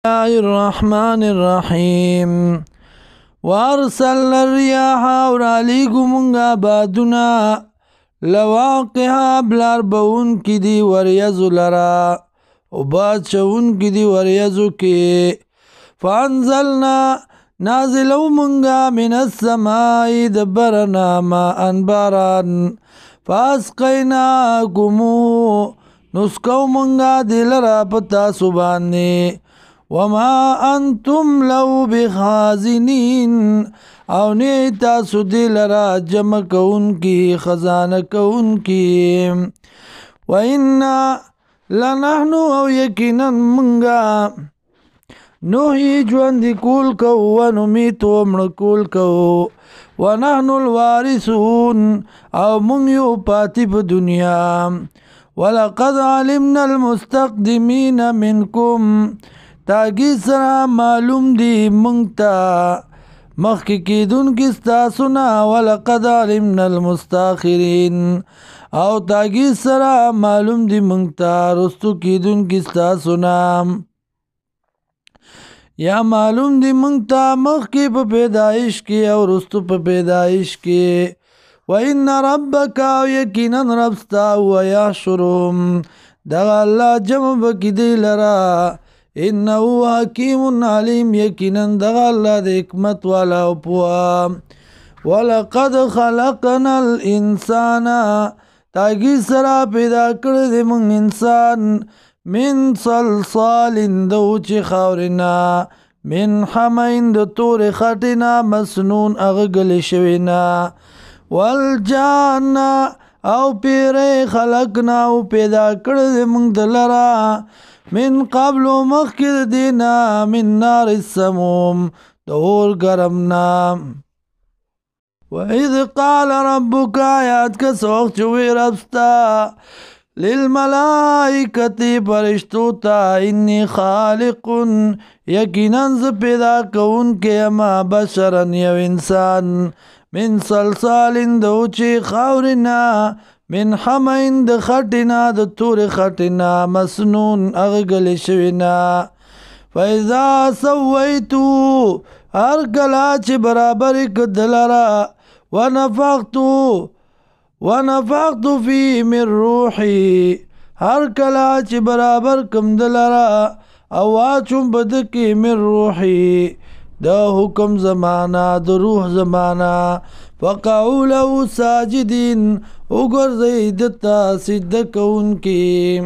الله الرحمن الرحیم وارسلنا الرياح ورعلیگو منگا بادنا لواقها بلار بون کی دی وریزو لرا و باد شون کی دی وریزو کی فانزلنا نازلو منگا من السماء دبرنا ما انباران فاسقیناکمو نسکو منگا دلرا پتا سبانی وما انتم لو بخازنین او نی تاسو دلرا جمع کون کی خزانه کون کی وإنا لنحن او یقینا منگا نوحی جوند کول کو ونمیت ومن کول کو ونحن الوارثون او من یو پاتی پا دنیا ولقد علمنا المستقدمین منکم تاگی سرا معلوم دی منگتا مخی کی دن کستا سنا ولقد علمنا المستاخرین او تاگی سرا معلوم دی منگتا رستو کی دن کستا سنا یا معلوم دی منگتا مخی پا پیدائش کی او رستو پا پیدائش کی وَإِنَّ رَبَّكَ يَقِينًا رَبْسْتَا وَيَحْشُرُهُمْ دغا اللہ جمع بکی دی لرا انہو حکیم علیم یقینا دغا اللہ دی حکمت والا اپوا وَلَقَدْ خَلَقْنَا الْإِنسَانَ تاگی سرا پیدا کرد من انسان من صلصال دوچ خاورنا من حمین دو تور خطنا مسنون اغگل شوینا والجان او پیره خلقنا او پیدا کرد منگ دلرا من قبل مخکر دینا من نار السموم دور گرمنا وَإِذْ قَالَ رَبُّكَ آیات کا سوخ چوی ربستا للملائکتی پرشتو تا انی خالق یقیناً ز پیدا کون کے اما بشرن یو انسان من صلصال دوچی خاورنا من حمین د خطنا د تور خطنا مسنون اغگل شوینا فیضا سویتو ہر کلا چی برابر کدلرا ونفقتو فی من روحی ہر کلا چی برابر کم دلرا اواچم بدکی من روحی دا حکم زمانہ دا روح زمانہ فقعو لہو ساجدین اگر زیدتا صدق ان کی